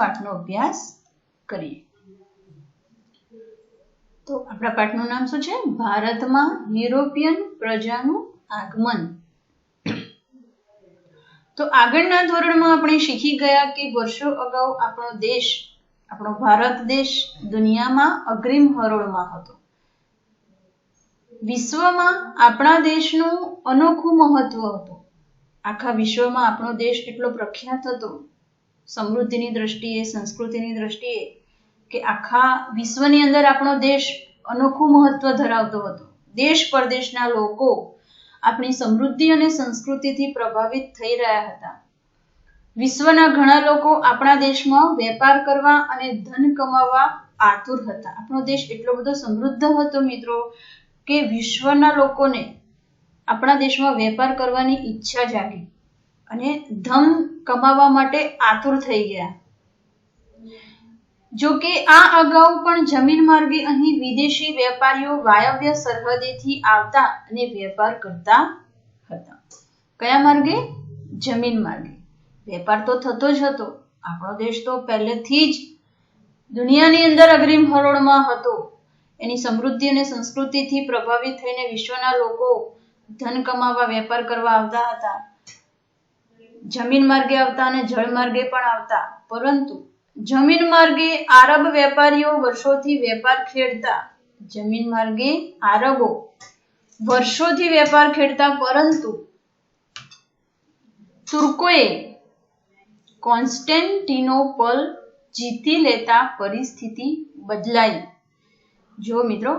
પાઠનો અભ્યાસ કરીએ. તો આપણા પાઠનું નામ શું છે? ભારતમાં યુરોપિયન પ્રજાનું આગમન. તો આગળના ધોરણમાં આપણે શીખી ગયા કે વર્ષો અગાઉ આપણો ભારત દેશ દુનિયામાં અગ્રીમ હરોળમાં હતો. વિશ્વમાં આપણા દેશનું અનોખું મહત્વ હતું. આખા વિશ્વમાં આપણો દેશ એટલો પ્રખ્યાત હતો સમૃદ્ધિની દ્રષ્ટિએ, સંસ્કૃતિની દ્રષ્ટિએ, કે આખા વિશ્વની અંદર આપણો દેશ અનોખું મહત્વ ધરાવતો હતો. દેશ પરદેશના લોકો આપણી સમૃદ્ધિ અને સંસ્કૃતિથી પ્રભાવિત થઈ રહ્યા હતા. વિશ્વના ઘણા લોકો આપણા દેશમાં વેપાર કરવા અને ધન કમાવા આતુર હતા. આપણો દેશ એટલો બધો સમૃદ્ધ હતો મિત્રો કે વિશ્વના લોકોને આપણા દેશમાં વેપાર કરવાની ઈચ્છા જાગી અને ધન કમાવા માટે આતુર થઈ ગયા. જો કે આ અગાઉ પણ જમીન માર્ગે અહીં વિદેશી વેપારીઓ વાયવ્ય સરહદેથી આવતા અને વેપાર કરતા હતા. કયા માર્ગે? જમીન માર્ગે. વેપાર તો થતો જ હતો. આપણો દેશ તો પહેલેથી જ દુનિયાની અંદર અગ્રીમ હરોળમાં હતો. એની સમૃદ્ધિ અને સંસ્કૃતિથી પ્રભાવિત થઈને વિશ્વના લોકો ધન કમાવા, વેપાર કરવા આવતા હતા. જમીન માર્ગે આવતા અને જળ માર્ગે પણ આવતા. પરંતુ જમીન માર્ગે આરબ વેપારીઓ વર્ષોથી વેપાર ખેડતા. જમીન માર્ગે આરબો વર્ષોથી વેપાર ખેડતા, પરંતુ તુર્કોએ કોન્સ્ટેન્ટિનોપલ જીતી લેતા પરિસ્થિતિ બદલાઈ. જો મિત્રો,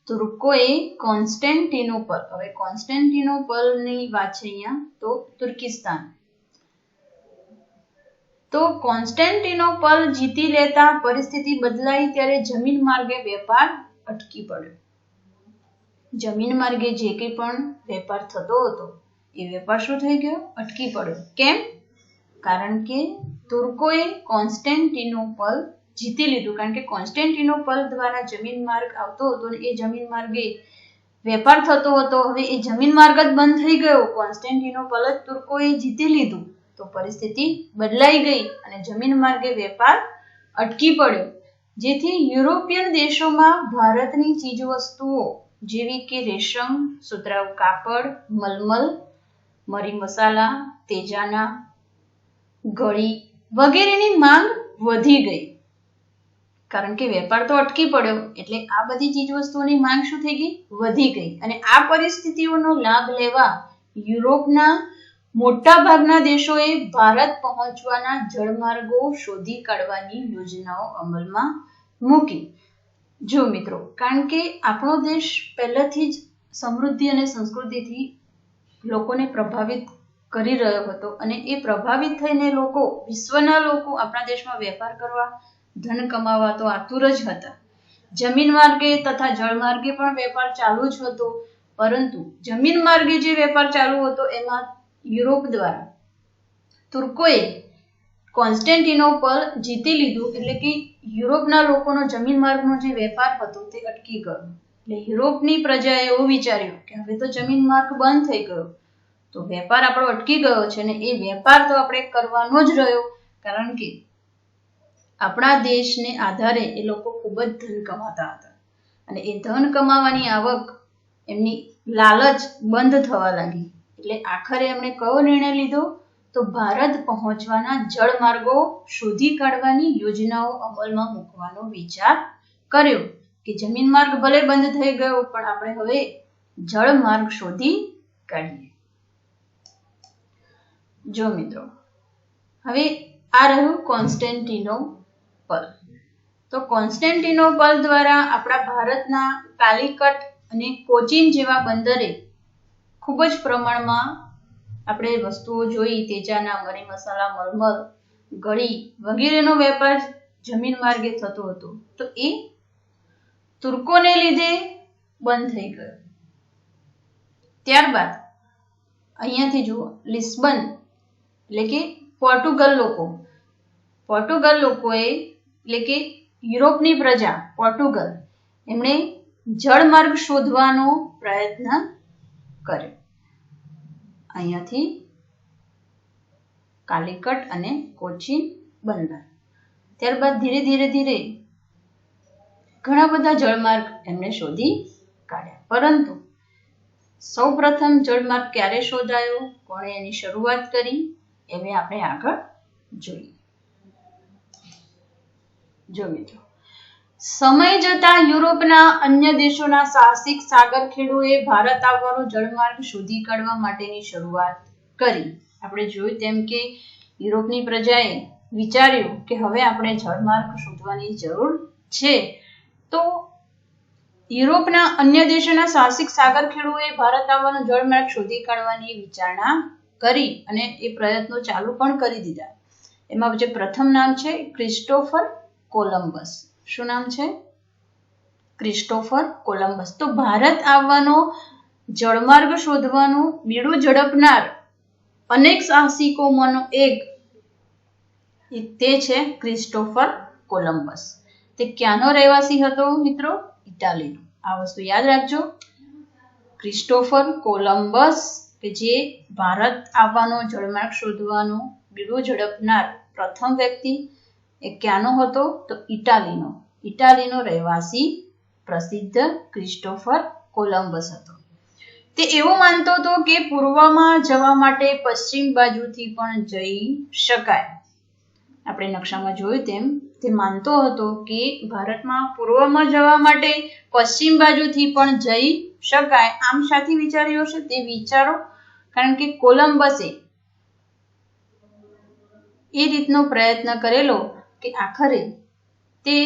તુર્કોએ કોન્સ્ટેન્ટિનોપલ, હવે કોન્સ્ટેન્ટિનોપલની વાત છે અહીંયા તો તુર્કિસ્તાન. તો કોન્સ્ટેન્ટિનોપલ જીતી લેતા પરિસ્થિતિ બદલાઈ ત્યારે જમીન માર્ગે વેપાર અટકી પડ્યો. જમીન માર્ગે જે કંઈ પણ વેપાર થતો હતો એ વેપાર શું થઈ ગયો? અટકી પડ્યો. કેમ? કારણ કે તુર્કોએ કોન્સ્ટેન્ટિનોપલ જીતી લીધું. કારણ કે કોન્સ્ટેન્ટિનોપલ દ્વારા જમીન માર્ગ આવતો હતો અને એ જમીન માર્ગે વેપાર થતો હતો. હવે એ જમીન માર્ગ જ બંધ થઈ ગયો. કોન્સ્ટેન્ટિનોપલ જ તુર્કોએ જીતી લીધું તો પરિસ્થિતિ બદલાઈ ગઈ અને જમીન માર્ગે વેપાર અટકી પડ્યો. જેથી યુરોપિયન દેશોમાં ભારતની ચીજવસ્તુઓ જેવી કે રેશમ, સુતરાઉ કાપડ, મલમલ, મરી મસાલા, તેજાના, ગળી વગેરેની માંગ વધી ગઈ. કારણ કે વેપાર તો અટકી પડ્યો એટલે આ બધી ચીજવસ્તુઓની માંગ શું થઈ ગઈ? વધી ગઈ. અને આ પરિસ્થિતિઓનો લાભ લેવા યુરોપના મોટા ભાગના દેશોએ ભારત પહોંચવાના જળમાર્ગો શોધી કાઢવાની યોજનાઓ અમલમાં મૂકી. જો મિત્રો, કારણ કે આપણો દેશ પહેલાથી જ સમૃદ્ધિ અને સંસ્કૃતિથી લોકોને પ્રભાવિત કરી રહ્યો હતો અને એ પ્રભાવિત થઈને વિશ્વના લોકો આપણા દેશમાં વેપાર કરવા, ધન કમાવા તો આતુર જ હતા. જમીન માર્ગે તથા જળ માર્ગે પણ વેપાર ચાલુ જ હતો. પરંતુ જમીન માર્ગે જે વેપાર ચાલુ હતો એમાં યુરોપ દ્વારા તુર્કોએ કોન્સ્ટેન્ટિનોપલ જીતી લીધું એટલે કે યુરોપના લોકોનો જમીન માર્ગનો જે વેપાર હતો તે અટકી ગયો. એટલે યુરોપની પ્રજાએ એવું વિચાર્યું કે હવે તો જમીન માર્ગ બંધ થઈ ગયો, તો વેપાર આપણો અટકી ગયો છે ને એ વેપાર તો આપણે કરવાનો જ રહ્યો. કારણ કે આપણા દેશને આધારે એ લોકો ખૂબ જ ધન કમાતા હતા અને એ ધન કમાવાની આવક એમની લાલચ બંધ થવા લાગી. એટલે આખરે એમણે કયો નિર્ણય લીધો? તો ભારત પહોંચવાના જળ માર્ગો શોધી કાઢવાની યોજનાઓ અમલમાં મૂકવાનો વિચાર કર્યો કે જમીન માર્ગ ભલે બંધ થઈ ગયો પણ આપણે હવે જળ માર્ગ શોધી કાઢીએ. જો મિત્રો, હવે આ રહ્યું કોન્સ્ટેન્ટિનોપલ. તો કોન્સ્ટેન્ટિનોપલ દ્વારા આપણા ભારતના કાલિકટ અને કોચીન જેવા બંદરે ખૂબ જ પ્રમાણમાં આપણે વસ્તુઓ જોઈ, તેજાના, મરી મસાલા, મલમલ, ગળી વગેરેનો વેપાર જમીન માર્ગે થતો હતો. તો એ તુર્કોને લીધે બંધ થઈ ગયો. ત્યારબાદ અહીંયાથી જુઓ, લિસ્બન એટલે કે પોર્ટુગલ લોકોએ એટલે કે યુરોપની પ્રજા પોર્ટુગલ એમણે જળમાર્ગ શોધવાનો પ્રયત્ન કર્યો. અહીંયાથી કાલિકટ અને કોચીન બંદર. ત્યારબાદ ધીરે ધીરે ધીરે ઘણા બધા જળમાર્ગ એમણે શોધી કાઢ્યા, પરંતુ સૌપ્રથમ જળમાર્ગ ક્યારે શોધાયો, કોણે એની શરૂઆત કરી, એવે આપણે આગળ જોઈએ. જો મિત્રો, સમય જતા યુરોપના અન્ય દેશોના સાહસિક સાગરખેડૂએ ભારત આવવાનો જળમાર્ગ શોધી કાઢવા માટેની શરૂઆત કરી. આપણે જોયું તેમ કે યુરોપની પ્રજાએ વિચાર્યું કે હવે આપણે જળમાર્ગ શોધવાની જરૂર છે, તો યુરોપના અન્ય દેશોના સાહસિક સાગરખેડૂએ ભારત આવવાનો જળમાર્ગ શોધી કાઢવાની વિચારણા કરી અને એ પ્રયત્નો ચાલુ પણ કરી દીધા. એમાં જે પ્રથમ નામ છે ક્રિસ્ટોફર કોલંબસ. શું નામ છે? Christopher Columbus. તો ભારત આવવાનો જળમાર્ગ શોધવાનું બીડું ઝડપનાર અનેક સાહસિકોમાંનો એક તે છે ક્રિસ્ટોફર કોલંબસ. તે ક્યાંનો રહેવાસી હતો મિત્રો? ઇટાલીનો. આ વસ્તુ યાદ રાખજો. ક્રિસ્ટોફર કોલંબસ કે જે ભારત આવવાનો જળમાર્ગ શોધવાનું બીડું ઝડપનાર પ્રથમ વ્યક્તિ, એ ક્યાંનો હતો? તો ઇટાલીનો. ઇટાલીનો રહેવાસી પ્રસિદ્ધ ક્રિસ્ટોફર કોલંબસ હતો. તે એવું માનતો હતો કે પૂર્વમાં જવા માટે પશ્ચિમ બાજુથી પણ જઈ શકાય. આપણે નકશામાં જોયું તેમ તે માનતો હતો કે ભારતમાં પૂર્વમાં જવા માટે પશ્ચિમ બાજુથી પણ જઈ શકાય. આમ શાથી વિચાર્યું હશે તે વિચારો, કારણ કે કોલંબસે એ રીતનો પ્રયત્ન કરેલો કે આખરે તે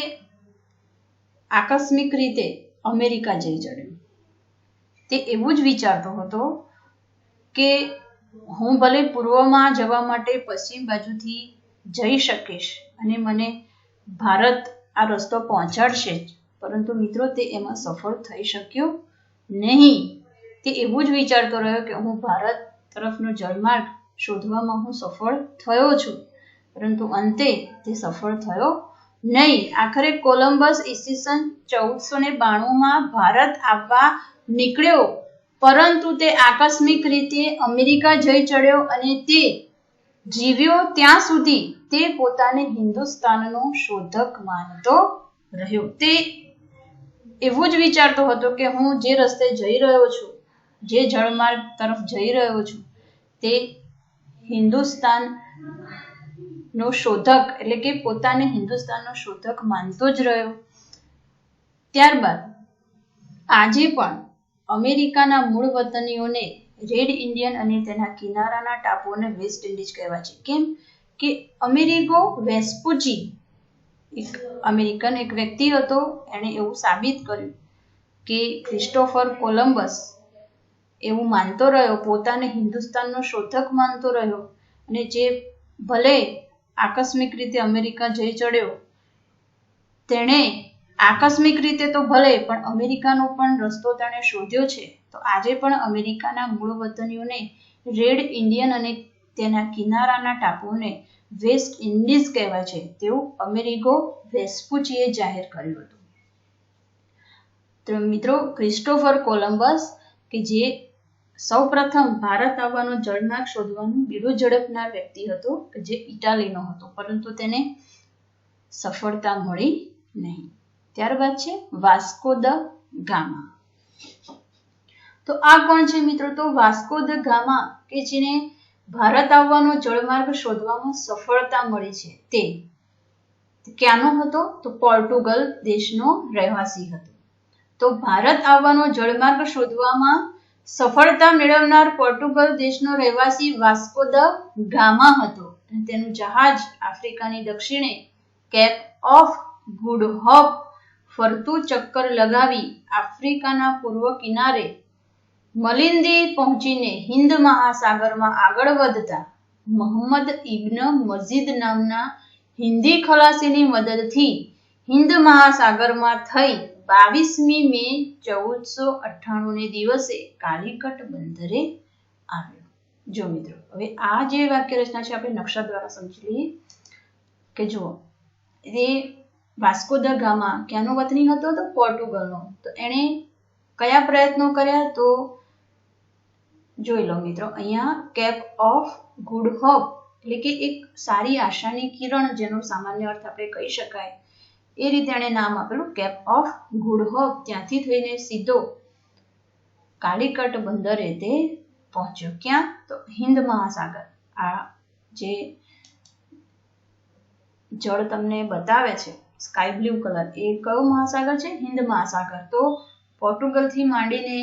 આકસ્મિક રીતે અમેરિકા જઈ ચડ્યો. તે એવું જ વિચારતો હતો કે હું ભલે પૂર્વમાં જવા માટે પશ્ચિમ બાજુથી જઈ શકીશ અને મને ભારત આ રસ્તો પહોંચાડશે જ, પરંતુ મિત્રો તે એમાં સફળ થઈ શક્યો નહીં. તે એવું જ વિચારતો રહ્યો કે હું ભારત તરફનો જળમાર્ગ શોધવામાં હું સફળ થયો છું, પરંતુ અંતે તે સફળ થયો નહીં. આખરે કોલંબસ ઈસવીસન 1492માં ભારત આવવા નીકળ્યો, પરંતુ તે આકસ્મિક રીતે અમેરિકા જઈ ચડ્યો અને તે જીવ્યો ત્યાં સુધી તે પોતાને હિન્દુસ્તાનનો શોધક માનતો રહ્યો. તે એવું જ વિચારતો હતો કે હું જે રસ્તે જઈ રહ્યો છું, જે જળમાર્ગ તરફ જઈ રહ્યો છું, તે હિન્દુસ્તાનનો શોધક એટલે કે પોતાને હિન્દુસ્તાનનો શોધક માનતો જ રહ્યો. ત્યારબાદ આજે પણ અમેરિકાના મૂળ વતનીઓને રેડ ઇન્ડિયન અને તેના કિનારાના ટાપુઓને વેસ્ટ ઇન્ડિઝ કહેવાય છે. કેમ કે અમેરિગો વેસ્પુચી એક અમેરિકન એક વ્યક્તિ હતો, એણે એવું સાબિત કર્યું કે ક્રિસ્ટોફર કોલંબસ એવું માનતો રહ્યો, પોતાને હિન્દુસ્તાનનો શોધક માનતો રહ્યો અને જે ભલે આકસ્મિક રીતે અમેરિકા જઈ ચડ્યો, તેણે આકસ્મિક રીતે તો ભલે પણ અમેરિકાનો પણ રસ્તો તેણે શોધ્યો છે. તો આજે પણ અમેરિકાના મૂળ વતનીઓને રેડ ઇન્ડિયન અને તેના કિનારાના ટાપુઓને વેસ્ટ ઇન્ડિઝ કહેવાય છે, તેવું અમેરિગો વેસ્પુચીએ જાહેર કર્યું હતું. તો મિત્રો, ક્રિસ્ટોફર કોલંબસ કે જે સૌપ્રથમ ભારત આવવાનો જળમાર્ગ શોધવાનું બીડું ઝડપનાર વ્યક્તિ હતો, કે જે ઇટાલીનો હતો, પરંતુ તેને સફળતા મળી નહીં. ત્યારબાદ છે વાસ્કો દ ગામા. તો આ કોણ છે મિત્રો? તો વાસ્કો દ ગામા કે જેને ભારત આવવાનો જળમાર્ગ શોધવામાં સફળતા મળી છે, તે ક્યાંનો હતો? તો પોર્ટુગલ દેશનો રહેવાસી હતો. તો ભારત આવવાનો જળમાર્ગ શોધવામાં સફળતા મેળવનાર પોર્ટુગલ દેશનો રહેવાસી વાસ્કો દ ગામા હતો. તેનું જહાજ આફ્રિકાની દક્ષિણે કેપ ઓફ ગુડ હોપ ફરતું ચક્કર લગાવી આફ્રિકાના પૂર્વ કિનારે મલિંદી પહોંચીને હિન્દ મહાસાગરમાં આગળ વધતા મોહમ્મદ ઇબ્ન મજીદ નામના હિન્દી ખલાસીની મદદથી હિન્દ મહાસાગરમાં થઈ 22મી મે 1498 દિવસે કાલિકટ બંદરે આવ્યો. જો મિત્રો, હવે આ જે વાક્ય રચના છે આપણે નકશા દ્વારા સમજી લઈએ કે જુઓ, એ વાસ્કો દ ગામા ક્યાંનો વતની હતો? તો પોર્ટુગલનો. તો એણે કયા પ્રયત્નો કર્યા? તો જોઈ લો મિત્રો, અહીંયા કેપ ઓફ ગુડ હોપ એટલે કે એક સારી આશાની કિરણ, જેનો સામાન્ય અર્થ આપણે કહી શકાય, એ રીતે એણે નામ આપેલું કેપ ઓફ ગુડ હોપ. ત્યાંથી થઈને સીધો કાલિકટ બંદરે તે પહોંચ્યો. ક્યાં? તો હિન્દ મહાસાગર. આ જે જળ તમને બતાવે છે સ્કાય બ્લુ કલર, એ કયો મહાસાગર છે? હિન્દ મહાસાગર. તો પોર્ટુગલ થી માંડીને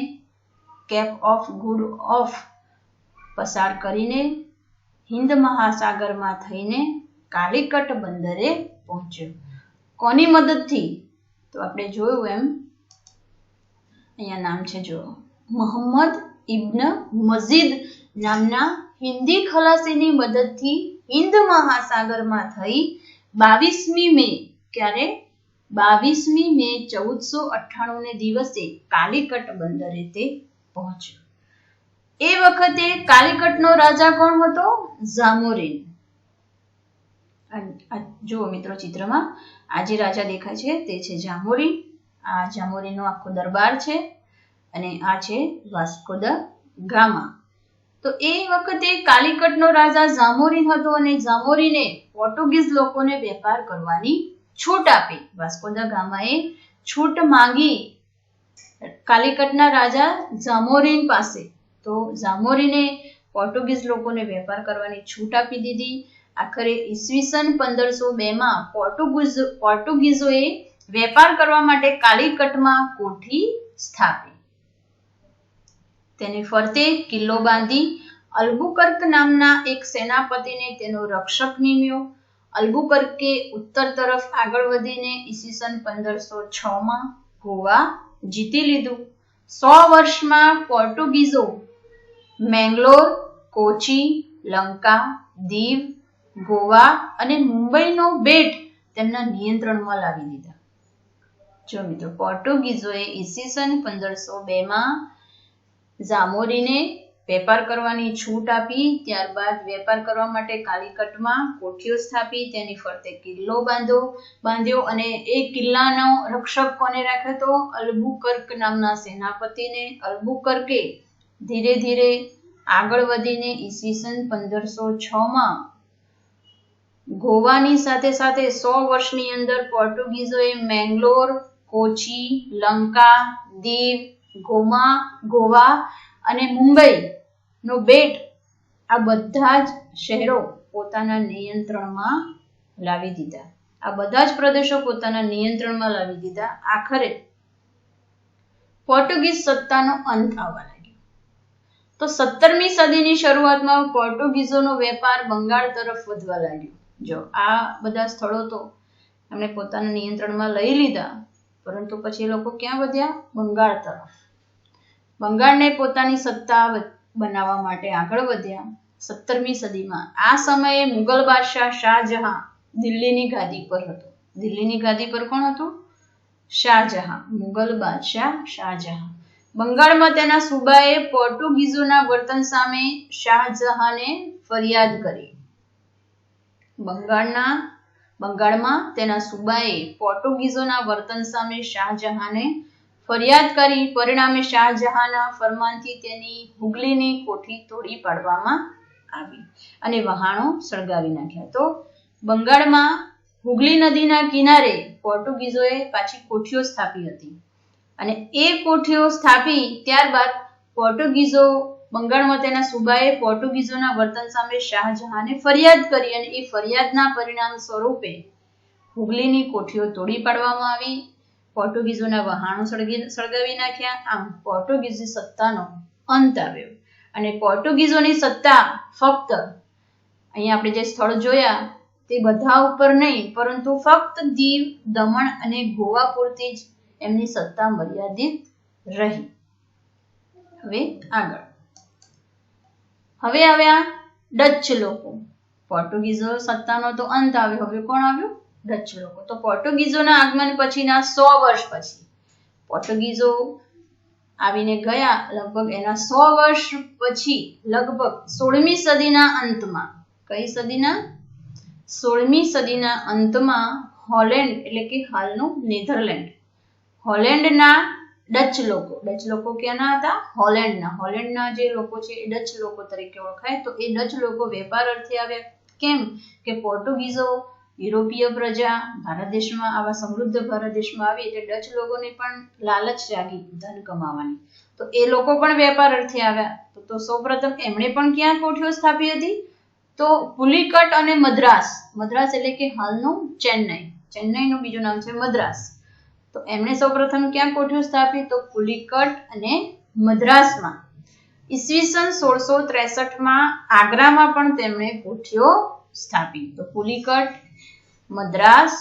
કેપ ઓફ ગુડ ઓફ પસાર કરીને હિન્દ મહાસાગરમાં થઈને કાલિકટ બંદરે પહોંચ્યો. કોની મદદથી? તો આપણે જોયું એમ અહીંયા નામ છે, જો મોહમ્મદ ઇબ્ન મજીદ નામના હિન્દી ખલાસીની મદદથી હિન્દ મહાસાગરમાં થઈ 22મી મે, ક્યારે? 22મી મે 1498 ને દિવસે કાલિકટ બંદરે તે પહોંચ્યો. એ વખતે કાલિકટનો રાજા કોણ હતો? ઝામોરીન. જુઓ મિત્રો ચિત્રમાં આ જે રાજા દેખાય છે તે છે ઝામોરીન. આ ઝામોરીનનો આખો દરબાર છે અને આ છે વાસ્કો દ ગામા. તો એ વખતે કાલિકટનો રાજા ઝામોરીન હતો અને ઝામોરીને પોર્ટુગીઝ લોકોને વેપાર કરવાની છૂટ આપી. વાસ્કો દ ગામાએ છૂટ માંગી કાલિકટના રાજા ઝામોરીન પાસે. તો ઝામોરીને પોર્ટુગીઝ લોકોને વેપાર કરવાની છૂટ આપી દીધી. આખરે ઈસવીસન 1502માં પોર્ટુગીઝોએ વેપાર કરવા માટે કાલિકટમાં કોઠી સ્થાપી. તેની ફરતે કિલ્લો બાંધી અલ્બુકર્ક નામના એક સેનાપતિને તેનો રક્ષક નિમ્યો. અલ્બુકર્કે ઉત્તર તરફ આગળ વધીને ઈસવીસન 1506માં ગોવા જીતી લીધું. 100 વર્ષમાં પોર્ટુગીઝો મેંગલોર, કોચી, લંકા, દીવ, ગોવા અને મુંબઈનો બેટ તેમના નિયંત્રણમાં લાવી દીધા. જો મિત્રો, પોર્ટુગીઝોએ ઈસવીસન 1502માં ઝામોરીને વેપાર કરવાની છૂટ આપી. ત્યારબાદ વેપાર કરવા માટે કાલિકટમાં કોઠીઓ સ્થાપી, તેની ફરતે કિલ્લો બાંધ્યો અને એ કિલ્લાનો રક્ષક કોને રાખ્યો તો? અલ્બુકર્ક નામના સેનાપતિને. અલ્બુકર્કે ધીરે ધીરે આગળ વધીને ઈસવીસન 1506માં ગોવાની સાથે સાથે 100 વર્ષની અંદર પોર્ટુગીઝોએ મેંગલોર, કોચી, લંકા, દીવ, ગોવા અને મુંબઈ નો બેટ, આ બધા જ શહેરો પોતાના નિયંત્રણમાં લાવી દીધા. આ બધા જ પ્રદેશો પોતાના નિયંત્રણમાં લાવી દીધા. આખરે પોર્ટુગીઝ સત્તાનો અંત આવવા લાગ્યો. તો 17મી સદીની શરૂઆતમાં પોર્ટુગીઝોનો વેપાર બંગાળ તરફ વધવા લાગ્યો. જો આ બધા સ્થળો તો એમણે પોતાના નિયંત્રણમાં લઈ લીધા, પરંતુ પછી એ લોકો ક્યાં વધ્યા? બંગાળ તરફ. બંગાળને પોતાની સત્તા બનાવવા માટે આગળ વધ્યા 17મી સદીમાં. આ સમયે મુગલ બાદશાહ શાહજહાં દિલ્હીની ગાદી પર હતો. દિલ્હીની ગાદી પર કોણ હતું? શાહજહાં. મુગલ બાદશાહ શાહજહાં. બંગાળમાં તેના સુબાએ પોર્ટુગીઝોના વર્તન સામે શાહજહાંને ફરિયાદ કરી. બંગાળમાં તેના સુબાએ પોર્ટુગીઝોના વર્તન સામે શાહજહાંને ફરિયાદ કરી. પરિણામે શાહજહાંના ફરમાનથી તેની હુગલીની કોઠી તોડી પાડવામાં આવી અને વહાણો સળગાવી નાખ્યા. તો બંગાળમાં હુગલી નદીના કિનારે પોર્ટુગીઝોએ પાછી કોઠીઓ સ્થાપી હતી અને એ કોઠીઓ સ્થાપી ત્યારબાદ પોર્ટુગીઝો બંગાળમાં તેના સુબાએ પોર્ટુગીઝોના વર્તન સામે શાહજહાંને ફરિયાદ કરી અને એ ફરિયાદના પરિણામ સ્વરૂપે હુગલીની કોઠીઓ તોડી પાડવામાં આવી. પોર્ટુગીઝોના વહાણો સળગાવી નાખ્યા. આમ પોર્ટુગીઝી સત્તાનો અંત આવ્યો અને પોર્ટુગીઝોની સત્તા ફક્ત અહીંયા આપણે જે સ્થળ જોયા તે બધા ઉપર નહીં, પરંતુ ફક્ત દીવ, દમણ અને ગોવા પૂરતી જ એમની સત્તા મર્યાદિત રહી. હવે આગળ આવ્યા ડચ લોકો. પોર્ટુગીઝો સત્તાનો તો અંત આવ્યો. હવે કોણ આવ્યું? ડચ લોકો. તો પોર્ટુગીઝોના આગમન પછીના 100 વર્ષ પછી પોર્ટુગીઝો આવીને ગયા. લગભગ એના 100 વર્ષ પછી લગભગ 16મી સદીના અંતમાં, કઈ સદીના? 16મી સદીના અંતમાં હોલેન્ડ એટલે કે હાલનું નેધરલેન્ડ, હોલેન્ડના ડચ લોકો ક્યાંના હતા? હોલેન્ડના જે લોકો છે એ ડચ લોકો તરીકે ઓળખાય. તો એ ડચ લોકો વેપાર અર્થે આવ્યા કેમ કે પોર્ટુગીઝો યુરોપીય પ્રજા ભારત દેશમાં આવા સમૃદ્ધ ભારત દેશમાં આવી એટલે ડચ લોકોને પણ લાલચ જાગી ધન કમાવાની, તો એ લોકો પણ વેપાર અર્થે આવ્યા. તો સૌપ્રથમ એમણે પણ ક્યાં કોઠીઓ સ્થાપી હતી? તો પુલિકટ અને મદ્રાસ. મદ્રાસ એટલે કે હાલનું ચેન્નઈ, ચેન્નઈનું બીજું નામ છે મદ્રાસ. તો એમણે સૌપ્રથમ ક્યાં કોઠીઓ સ્થાપી? તો પુલિકટ અને મદ્રાસમાં. ઈસવીસન 1663માં આગ્રામાં પણ તેમણે કોઠીઓ સ્થાપી. તો પુલિકટ, મદ્રાસ,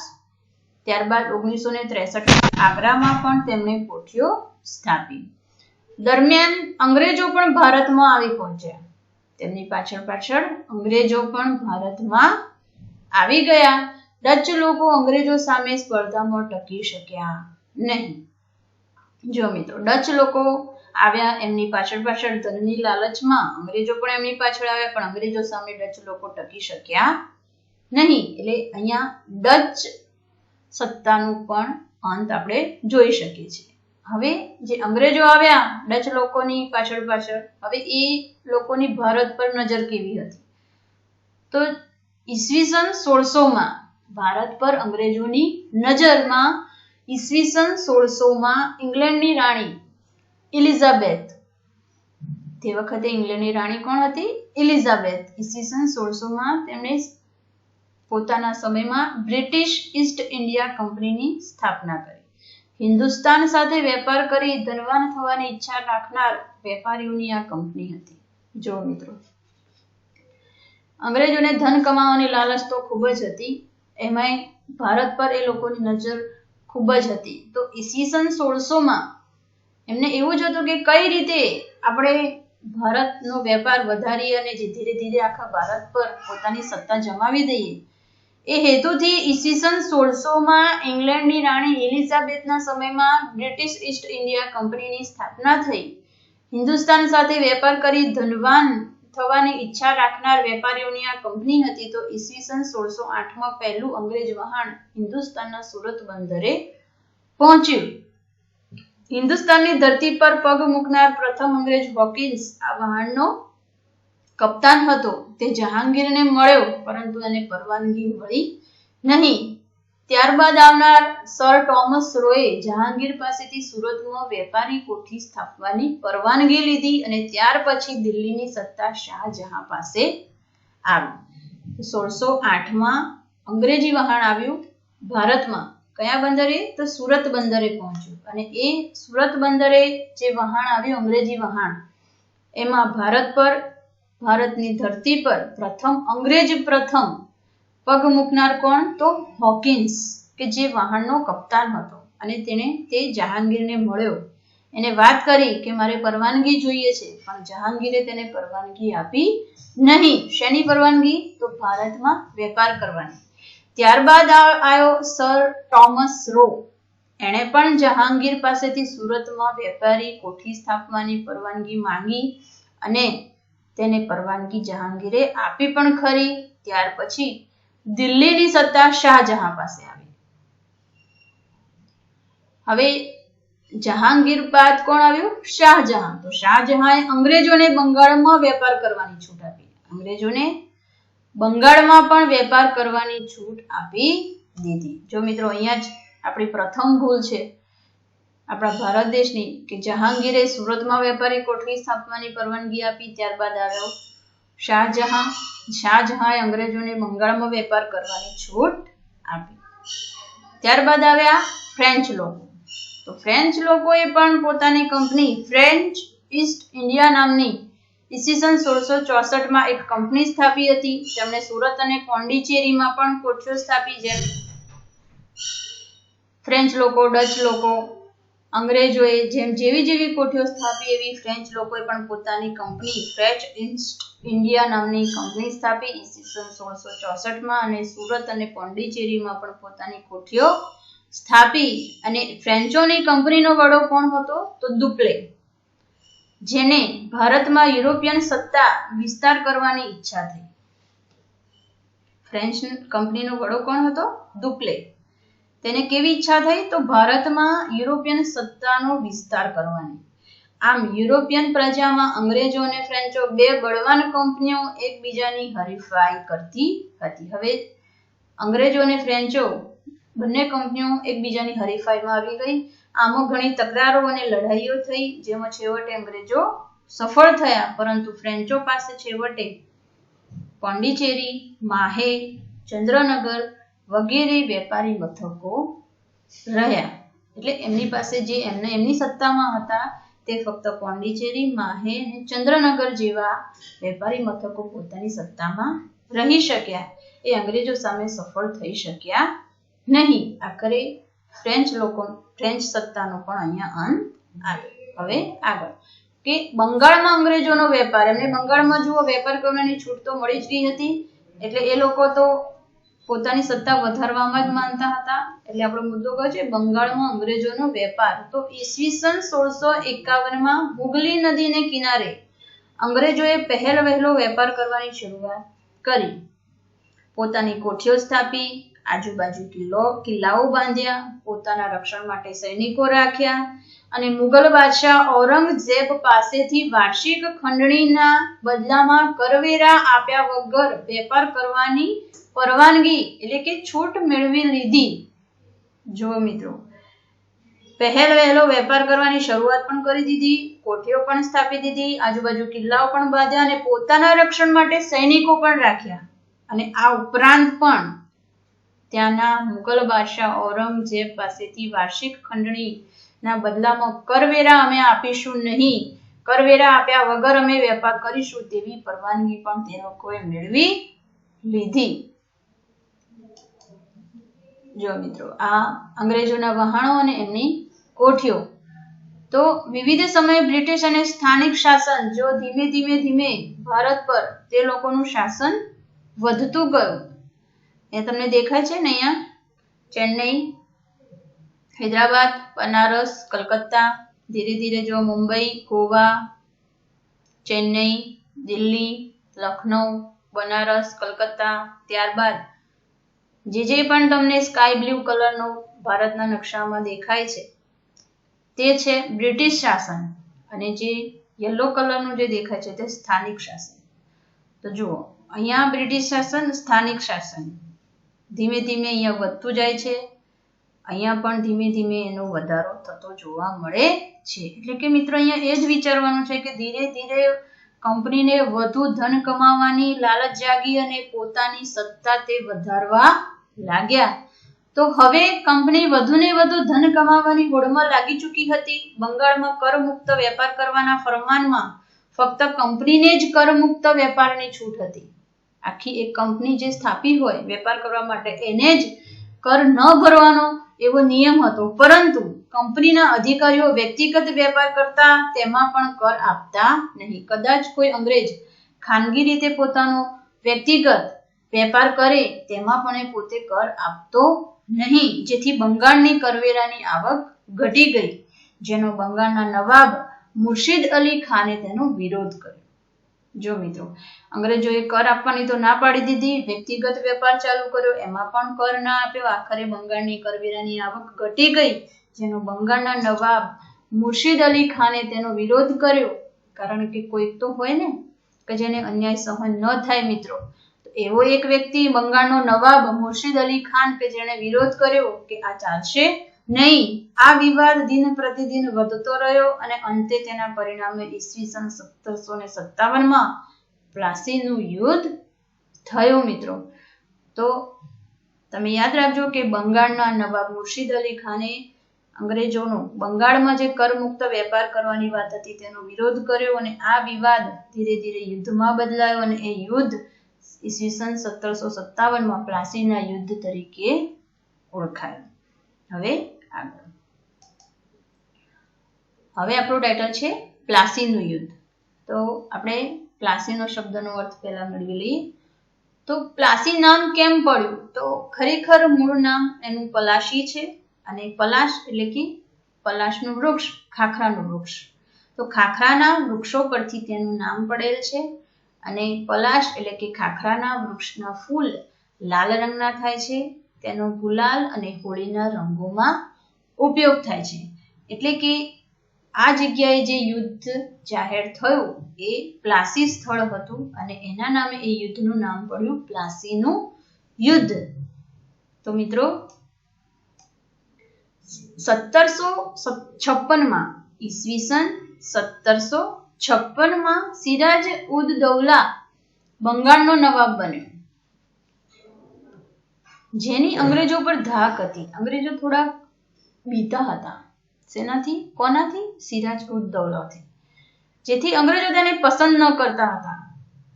ત્યારબાદ 1963 આગ્રામાં પણ તેમણે કોઠીઓ સ્થાપી. દરમિયાન અંગ્રેજો પણ ભારતમાં આવી પહોંચ્યા. તેમની પાછળ અંગ્રેજો પણ ભારતમાં આવી ગયા. ડચ લોકો અંગ્રેજો સામે સ્પર્ધામાં ટકી શક્યા નહીં. જો મિત્રો, ડચ લોકો આવ્યા એમની પાછળ ધનની લાલચમાં, અંગ્રેજો પણ એમની પાછળ આવ્યા, પણ અંગ્રેજો સામે ડચ લોકો ટકી શક્યા નહીં. એટલે અહીંયા ડચ સત્તાનું પણ અંત આપણે જોઈ શકીએ છીએ. હવે જે અંગ્રેજો આવ્યા ડચ લોકોની પાછળ, હવે એ લોકોની ભારત પર નજર કેવી હતી? તો ઈસવીસન 1600માં ભારત પર અંગ્રેજોની નજરમાં ઈસવીસન 1600માં ઇંગ્લેન્ડની રાણી એલિઝાબેથ, તે વખતે ઇંગ્લેન્ડની રાણી કોણ હતી? એલિઝાબેથ. ઈસવીસન 1600માં તેમણે પોતાના સમયમાં બ્રિટિશ ઈસ્ટ ઇન્ડિયા કંપનીની સ્થાપના કરી. હિન્દુસ્તાન સાથે વેપાર કરી ધનવાન થવાની ઈચ્છા રાખનાર વેપારીઓની આ કંપની હતી. જો મિત્રો, અંગ્રેજોને ધન કમાવાની લાલચ તો ખૂબ જ હતી, એમાંય ભારત પર એ લોકોની નજર ખૂબ જ હતી. તો ઈસવીસન 1600માં એમને એવું જ હતું કે કઈ રીતે આપણે ભારતનો વેપાર વધારી અને ધીરે ધીરે આખા ભારત પર પોતાની સત્તા જમાવી દઈએ. એ હેતુથી ઈસવીસન 1600માં ઇંગ્લેન્ડની રાણી એલિઝાબેથના સમયમાં બ્રિટિશ ઈસ્ટ ઇન્ડિયા કંપનીની સ્થાપના થઈ. હિન્દુસ્તાન સાથે વેપાર કરી ધનવાન થવાની ઈચ્છા રાખનાર વેપારીઓની આ કંપની હતી. તો ઈસવીસન 1608માં પહેલું અંગ્રેજ વહાણ હિન્દુસ્તાનના સુરત બંદરે પહોંચ્યું. હિન્દુસ્તાનની ધરતી પર પગ મૂકનાર પ્રથમ અંગ્રેજ હોકિન્સ આ વહાણનો કપ્તાન હતો. તે જહાંગીરને મળ્યો, પરંતુ એને પરવાનગી મળી નહીં. ત્યારબાદ આવનાર સર ટોમસ રોએ જહાંગીર પાસેથી સુરતમાં વેપારી કોઠી સ્થાપવાની પરવાનગી લીધી અને ત્યાર પછી દિલ્હીની સત્તા શાહજહાં પાસે આવી. 1608માં અંગ્રેજી વહાણ આવ્યું ભારતમાં. કયા બંદરે? તો સુરત બંદરે પહોંચ્યું. અને એ સુરત બંદરે જે વહાણ આવ્યું, અંગ્રેજી વહાણ, એમાં ભારતની ધરતી પર અંગ્રેજ પ્રથમ પગ મૂકનાર કોણ? તો હોકિન્સ, કે જે વહાણનો કપ્તાન હતો અને તે જહાંગીરને મળ્યો. એને વાત કરી કે મારે પરવાનગી જોઈએ છે, પણ જહાંગીરે તેને પરવાનગી આપી નહીં. શેની પરવાનગી? તો ભારતમાં વેપાર કરવાની. ત્યારબાદ આવ્યો સર ટોમસ રો. એણે પણ જહાંગીર પાસેથી સુરતમાં વેપારી કોઠી સ્થાપવાની પરવાનગી માંગી અને તેને પરવાનગી જહાંગીરે આપી પણ ખરી. ત્યાર પછી દિલ્હીની સત્તા શાહજહાં પાસે આવી. હવે જહાંગીર બાદ કોણ આવ્યું? શાહજહાં. તો શાહજહાંએ અંગ્રેજોને બંગાળમાં વેપાર કરવાની છૂટ આપી. અંગ્રેજોને બંગાળમાં પણ વેપાર કરવાની છૂટ આપી દીધી. જો મિત્રો, અહીંયા જ આપણી પ્રથમ ભૂલ છે આપણા ભારત દેશની, કે જહાંગીરે સુરતમાં વેપારી કોઠી સ્થાપવાની પરવાનગી આપી, ત્યારબાદ આવ્યો શાહજહાં. શાહજહાંએ અંગ્રેજોને બંગાળમાં વેપાર કરવાની છૂટ આપી. ત્યારબાદ આવ્યા ફ્રેન્ચ લોકો. તો ફ્રેન્ચ લોકોએ પણ પોતાની કંપની ફ્રેન્ચ ઈસ્ટ ઇન્ડિયા નામની ઈસવીસન 1664માં એક કંપની સ્થાપી હતી. તેમણે સુરત અને પોંડિચેરીમાં પણ કોઠીઓ સ્થાપી. જેમ ફ્રેન્ચ લોકો, ડચ લોકો, અંગ્રેજોએ જેવી કોઠીઓ સ્થાપી એવી ફ્રેન્ચ લોકોએ પણ પોતાની કંપની ફ્રેન્ચ ઈસ્ટ ઇન્ડિયા નામની કંપની સ્થાપી ઈસવીસન 1664માં અને સુરત અને પોંડિચેરીમાં પણ પોતાની કોઠીઓ સ્થાપી. અને ફ્રેન્ચોની કંપનીનો વડો કોણ હતો? તો દુપ્લે, જેને ભારતમાં યુરોપિયન સત્તા વિસ્તાર કરવાની ઈચ્છા થઈ. ફ્રેન્ચ કંપનીનો વડો કોણ હતો? દુપ્લે. તેને કેવી ઈચ્છા થઈ? તો ભારતમાં યુરોપિયન સત્તાનો વિસ્તાર કરવાની. આમ યુરોપિયન પ્રજામાં અંગ્રેજો અને ફ્રેન્ચો બે બળવાન કંપનીઓ એકબીજાની હરીફાઈ કરતી હતી. હવે અંગ્રેજો અને ફ્રેન્ચો બંને કંપનીઓ એકબીજાની હરીફાઈમાં આવી ગઈ. આમાં ઘણી તકરારો અને લડાઈઓ થઈ, જેમાં છેવટે અંગ્રેજો સફળ થયા, પરંતુ ફ્રેન્ચો પાસે છેવટે પોંડિચેરી, માહે, ચંદ્રનગર વગેરે વેપારી મથકો રહ્યા. એટલે એમની પાસે જે એમની સત્તામાં હતા તે ફક્ત પોંડિચેરી, માહે અને ચંદ્રનગર જેવા વેપારી મથકો પોતાની સત્તામાં રહી શક્યા. એ અંગ્રેજો સામે સફળ થઈ શક્યા નહીં. આખરે ફ્રેન્ચ સત્તાનો પણ અહીંયા અંત આવ્યો. હવે આગળ કે બંગાળમાં અંગ્રેજોનો વેપાર, એમને બંગાળમાં જુઓ વેપાર કરવાની છૂટ તો મળી જ ગઈ હતી, એટલે એ લોકો તો પોતાની સત્તા વધારવામાં જ માનતા હતા. એટલે આપણો મુદ્દો કયો છે? બંગાળમાં અંગ્રેજોનો વેપાર. તો ઈસવીસન 1651માં હુગલી નદીને કિનારે અંગ્રેજોએ વહેલો વેપાર કરવાની શરૂઆત કરી. પોતાની કોઠીઓ સ્થાપી, આજુબાજુ કિલ્લાઓ બાંધ્યા, પોતાના રક્ષણ માટે સૈનિકો રાખ્યા અને મુગલ બાદશાહ ઔરંગઝેબ પાસેથી વાર્ષિક ખંડણીના બદલામાં કરવેરા આપ્યા વગર વેપાર કરવાની પરવાનગી એટલે કે છૂટ મેળવી લીધી. જો મિત્રો, વહેલો વેપાર કરવાની શરૂઆત પણ કરી દીધી, કોઠીઓ પણ સ્થાપી દીધી, આજુબાજુ કિલ્લાઓ પણ બાંધ્યા અને પોતાના રક્ષણ માટે સૈનિકો પણ રાખ્યા. અને આ ઉપરાંત પણ ત્યાંના મુગલ બાદશાહ ઔરંગઝેબ પાસેથી વાર્ષિક ખંડણીના બદલામાં કરવેરા અમે આપીશું નહીં, કરવેરા આપ્યા વગર અમે વેપાર કરીશું તેવી પરવાનગી પણ તે લોકોએ મેળવી લીધી. જો મિત્રો, આ અંગ્રેજોના વહાણો અને એમની કોઠીઓ. તો વિવિધ સમયે બ્રિટિશ અને સ્થાનિક શાસન જો ધીમે ભારત પર તે લોકોનું શાસન વધતું ગયું. એ તમને દેખાય છે ને અહીંયા ચેન્નઈ, હૈદરાબાદ, બનારસ, કલકત્તા, ધીરે જો મુંબઈ, ગોવા, ચેન્નઈ, દિલ્હી, લખનઉ, બનારસ, કલકત્તા, ત્યારબાદ જે પણ તમને સ્કાય બ્લુ કલરનો ભારતના નકશામાં દેખાય છે તે છે બ્રિટિશ શાસન, અને જે યલો કલરનું જે દેખાય છે તે સ્થાનિક શાસન. તો જુઓ, અહીંયા બ્રિટિશ શાસન, સ્થાનિક શાસન ધીમે અહીંયા વધતું જાય છે. અહીંયા પણ ધીમે એનો વધારો થતો જોવા મળે છે. એટલે કે મિત્રો, અહીંયા એ જ વિચારવાનું છે કે ધીરે કંપનીને વધુ ધન કમાવાની લાલચ જાગી અને પોતાની સત્તા તે વધારવા લાગ્યા. તો હવે કંપની વધુ ધન કમાવાની હોડમાં લાગી ચૂકી હતી. બંગાળમાં કરમુક્ત વેપાર કરવાના ફરમાનમાં ફક્ત કંપનીને જ કરમુક્ત વેપારની છૂટ હતી. આખી એક કંપની જે સ્થાપી હોય વેપાર કરવા માટે એને જ કર ન ભરવાનો એવો નિયમ હતો, પરંતુ કંપનીના અધિકારીઓ વ્યક્તિગત વેપાર કરતા તેમાં પણ કર આપતા નહીં. કદાચ કોઈ અંગ્રેજ ખાનગી રીતે પોતાનો વ્યક્તિગત વેપાર કરે તેમાં પણ એ પોતે કર આપતો નહીં, જેથી બંગાળની કરવેરાની આવક ઘટી ગઈ, જેનો બંગાળના નવાબ મુર્શિદ અલી ખાને તેનો વિરોધ કર્યો. જો મિત્રો, અંગ્રેજોએ કર આપવાની તો ના પાડી દીધી, વ્યક્તિગત વેપાર ચાલુ કર્યો, એમાં પણ કર ના આપ્યો. આખરે બંગાળની કરવેરાની આવક ઘટી ગઈ, જેનો બંગાળના નવાબ મુર્શિદ અલી ખાને તેનો વિરોધ કર્યો. કારણ કે કોઈક તો હોય ને કે જેને અન્યાય સહન ન થાય મિત્રો. તો એવો એક વ્યક્તિ બંગાળનો નવાબ મુર્શિદ અલી ખાન કે જેણે વિરોધ કર્યો કે આ ચાલશે નહીં. આ વિવાદ દિન પ્રતિદિન વધતો રહ્યો અને અંતે તેના પરિણામે ઈસવીસન 1757માં પ્લાસીનું યુદ્ધ થયું મિત્રો. તો તમે યાદ રાખજો કે બંગાળના નવાબ મુર્શિદ અલી ખાને અંગ્રેજોનો બંગાળમાં જે કરમુક્ત વેપાર કરવાની વાત હતી તેનો વિરોધ કર્યો, અને આ વિવાદ ધીરે યુદ્ધમાં બદલાયો, અને એ યુદ્ધ ઈસવીસન 1757માં પ્લાસીના યુદ્ધ તરીકે ઓળખાયું. હવે આપણું ટાઇટલ છે પ્લાસીનું યુદ્ધ. તો આપણે પ્લાસીનો શબ્દનો અર્થ પહેલા મેળવી લઈએ. તો પ્લાસી નામ કેમ પડ્યું? તો ખરેખર મૂળ નામ એનું પલાશી છે, અને પલાશ એટલે કે પલાશનું વૃક્ષ, ખાખરાનું વૃક્ષ. તો ખાખરાના વૃક્ષો પરથી તેનું નામ પડેલ છે. અને પલાશ એટલે કે ખાખરાના વૃક્ષના ફૂલ લાલ રંગના થાય છે. તેનો ગુલાલ અને હોળીના રંગોમાં ઉપયોગ થાય છે. એટલે કે આ જગ્યાએ જે યુદ્ધ જાહેર થયું એ પ્લાસી સ્થળ હતું અને એના નામે એ યુદ્ધનું નામ પડ્યું પ્લાસીનું યુદ્ધ. તો મિત્રો 1756 ઈસવીસન 1756 સિરાજ ઉદ દૌલા બંગાળનો નવાબ બન્યો, જેની અંગ્રેજો પર ધાક હતી. અંગ્રેજો થોડા બીતા હતા. શેનાથી? કોનાથી? સિરાજ ઉદ દૌલાથી. જેથી અંગ્રેજો તેને પસંદ ન કરતા હતા.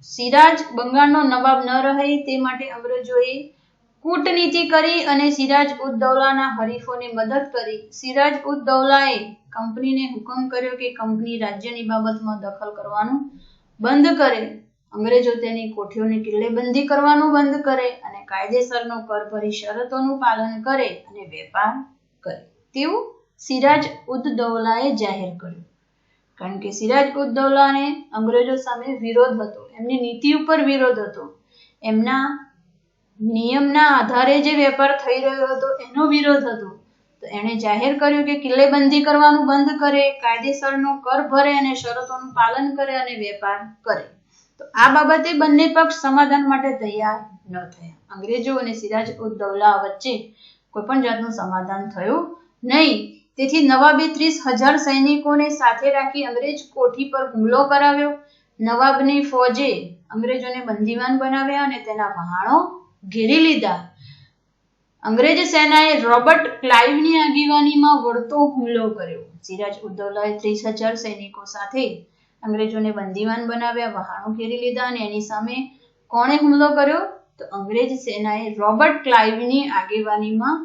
સિરાજ બંગાળનો નવાબ ન રહે તે માટે અંગ્રેજોએ કૂટનીતિ કરી અને સિરાજ ઉદ દૌલાના હરીફોને મદદ કરી. સિરાજ ઉદ દૌલાએ કંપનીને હુકમ કર્યો કે કંપની રાજ્યની બાબતમાં દખલ કરવાનું બંધ કરે, અંગ્રેજો તેની કોઠીઓની કિલ્લેબંધી કરવાનું બંધ કરે અને કાયદેસરનો કર ભરી શરતોનું પાલન કરે અને વેપાર કરે તેવું સિરાજ ઉદ દૌલાએ જાહેર કર્યું. કારણ કે સિરાજ ઉદ દૌલાને અંગ્રેજો સામે વિરોધ હતો, એમની નીતિ ઉપર વિરોધ હતો, એમના નિયમના આધારે જે વેપાર થઈ રહ્યો હતો એનો વિરોધ હતો. તો એણે જાહેર કર્યું કે કિલ્લેબંધી કરવાનું બંધ કરે, કાયદેસરનો કર ભરે અને શરતોનું પાલન કરે અને વેપાર કરે. તો આ બાબતે બંને પક્ષ સમાધાન માટે તૈયાર ન થયા. અંગ્રેજો અને સિરાજ ઉદ દૌલા વચ્ચે કોઈ પણ જાતનું સમાધાન થયું નહીં. તેથી નવાબે 30,000 સૈનિકોને સાથે રાખી અંગ્રેજ કોઠી પર હુમલો કરાવ્યો. નવાબની ફોજે અંગ્રેજોને બંદીવાન બનાવ્યા અને તેના વહાણો ઘેરી લીધા. અંગ્રેજ સેનાએ રોબર્ટ ક્લાઇવની આગેવાનીમાં વળતો હુમલો કર્યો. સિરાજ ઉદ દૌલાએ 30,000 સૈનિકો સાથે અંગ્રેજોને બંદીવાન બનાવ્યા, વહાણો ઘેરી લીધા અને એની સામે કોણે હુમલો કર્યો? તો અંગ્રેજ સેનાએ રોબર્ટ ક્લાઇવની આગેવાનીમાં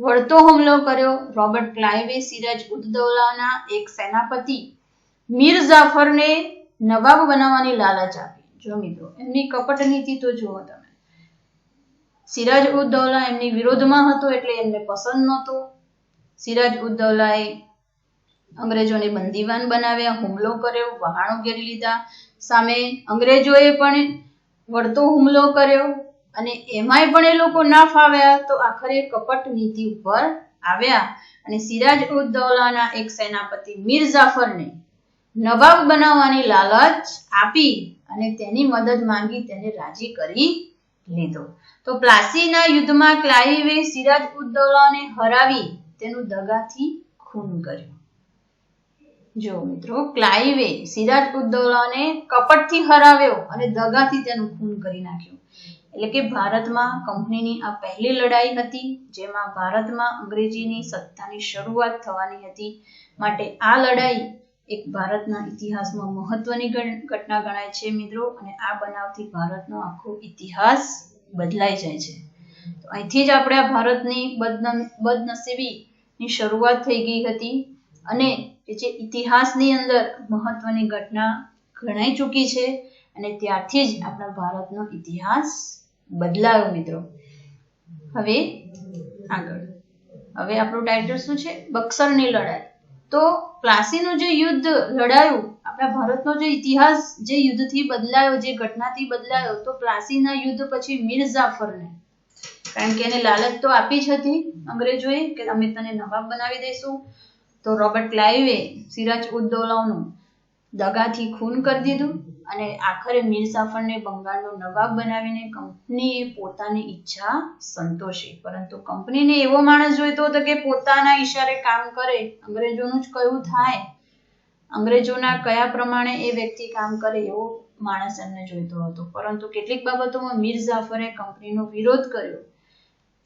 વળતો હુમલો કર્યો. રોબર્ટ ક્લાઇવે સિરાજ ઉદ દૌલાના એક સેનાપતિ મીર જાફરને નવાબ બનાવવાની લાલચ આપી. જો મિત્રો એમની કપટ નીતિ તો જુઓ તમે. સિરાજ ઉદ દૌલા એમની વિરોધમાં હતો એટલે એમને પસંદ નહોતો. સિરાજ ઉદ દૌલાએ અંગ્રેજોને બંદીવાન બનાવ્યા, હુમલો કર્યો, વહાણો ઘેરી લીધા. સામે અંગ્રેજોએ પણ વળતો હુમલો કર્યો અને એમાંય પણ એ લોકો ના ફાવ્યા તો આખરે કપટ નીતિ ઉપર આવ્યા અને સિરાજ ઉદ દૌલાના એક સેનાપતિ મીર જાફરને નવાબ બનાવવાની લાલચ આપી અને તેની મદદ માંગી, તેને રાજી કરી લીધો. તો પ્લાસીના યુદ્ધમાં ક્લાઇવે સિરાજ ઉદ દૌલાને હરાવી તેનું દગાથી ખૂન કર્યું. જો મિત્રો ક્લાઇવે સિરાજ ઉદ દૌલાને કપટથી હરાવ્યો અને દગાથી તેનું ખૂન કરી નાખ્યું. એટલે કે ભારતમાં કંપનીની આ પહેલી લડાઈ હતી જેમાં ભારતમાં અંગ્રેજીની સત્તાની શરૂઆત થવાની હતી. માટે આ લડાઈ એક ભારતના ઇતિહાસમાં મહત્વની ઘટના ગણાય છે મિત્રો, અને આ બનાવથી ભારતનો આખો ઇતિહાસ બદલાઈ જાય છે. તો અહીંથી જ આપણે ભારતની બદનસીબીની શરૂઆત થઈ ગઈ હતી અને જે ઇતિહાસની અંદર મહત્વની ઘટના ગણાઈ ચૂકી છે અને ત્યારથી જ આપણા ભારતનો ઇતિહાસ બદલાયો મિત્રો. હવે આગળ આપણું ટાઇટલ શું છે? બક્સરની લડાઈ. તો પ્લાસીનું જે યુદ્ધ લડાયું, આપણા ભારતનો જે ઇતિહાસ જે યુદ્ધથી બદલાયો, જે ઘટનાથી બદલાયો, તો પ્લાસીના યુદ્ધ પછી મીર જાફરને, કારણ કે એને લાલચ તો આપી જ હતી અંગ્રેજોએ કે અમે તને નવાબ બનાવી દઈશું, તો રોબર્ટ ક્લાઇવે સિરાજ ઉદ દૌલાનું દગાથી ખૂન કરી દીધું અને આખરે મીર જાફરને બંગાળનો નવાબ બનાવીને કંપનીએ પોતાની ઈચ્છા સંતોષી. પરંતુ કંપનીને એવો માણસ જોઈતો હતો કે પોતાના ઈશારે કામ કરે, અંગ્રેજોનું જ કયું થાય, અંગ્રેજોના કયા પ્રમાણે એ વ્યક્તિ કામ કરે એવો માણસ એમને જોઈતો હતો. પરંતુ કેટલીક બાબતોમાં મીર જાફરે કંપનીનો વિરોધ કર્યો,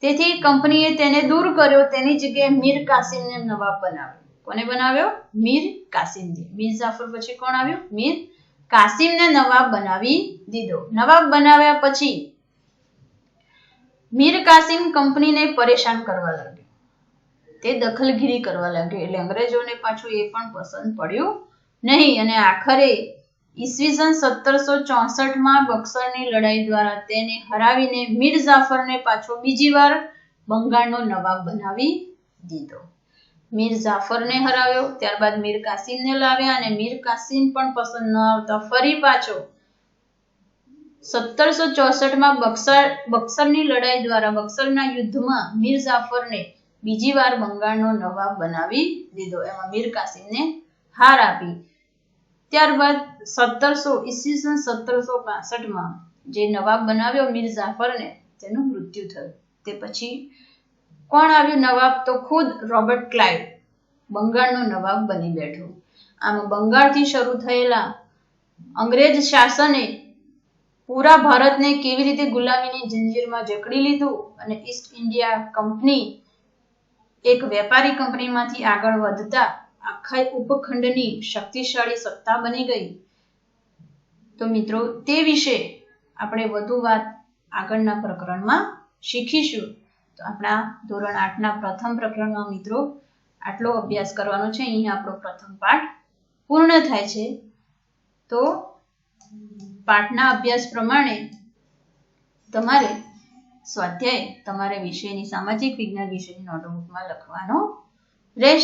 તેથી કંપનીએ તેને દૂર કર્યો. તેની જગ્યાએ મીર કાસિમને નવાબ બનાવ્યો. કોને બનાવ્યો? મીર કાસિમને. મીર જાફર પછી કોણ આવ્યું? મીર કાસિમને નવાબ બનાવી દીધો. નવાબ બનાવ્યા પછી મીર કાસિમ કંપનીને પરેશાન કરવા લાગ્યો, તે દખલગીરી કરવા લાગ્યો. એટલે અંગ્રેજોને પાછું એ પણ પસંદ પડ્યું નહીં અને આખરે ઈસવીસન 1764 બક્સરની લડાઈ દ્વારા તેને હરાવીને મીર જાફરને પાછો બીજી વાર બંગાળનો નવાબ બનાવી દીધો. મીર જાફરને હરાવ્યો, ત્યારબાદ મીર કાસિમને લાવ્યા અને મીર કાસિમ પણ પસંદ ન આવતા ફરી પાછો 1764 બક્સરની લડાઈ દ્વારા, બક્સરના યુદ્ધમાં મીર જાફરને બીજી વાર બંગાળનો નવાબ બનાવી દીધો. એમાં મીર કાસિમને હાર આપી. ત્યારબાદ 1765 જે નવાબ બનાવ્યો મીર જાફરને, તેનું મૃત્યુ થયું. તે પછી કોણ આવ્યું નવાબ? તો ખુદ રોબર્ટ ક્લાઇવ બંગાળનો નવાબ બની બેઠો. આમ બંગાળથી શરૂ થયેલા અંગ્રેજ શાસને પૂરા ભારતને કેવી રીતે ગુલામીની જંજીરમાં જકડી લીધું અને ઈસ્ટ ઇન્ડિયા કંપની એક વેપારી કંપનીમાંથી આગળ વધતા આખા ઉપખંડની શક્તિશાળી સત્તા બની ગઈ. તો મિત્રો, તે વિશે આપણે વધુ વાત આગળના પ્રકરણમાં શીખીશું. તો આપણા ધોરણ 8ના પ્રથમ પ્રકરણમાં મિત્રો આટલો અભ્યાસ કરવાનો છે. અહીંયા આપણો પ્રથમ પાઠ પૂર્ણ થાય છે. તો પાઠના અભ્યાસ પ્રમાણે તમારે સ્વાધ્યાય તમારે વિષયની સામાજિક વિજ્ઞાન વિષયની નોટબુકમાં લખવાનો રહેશે.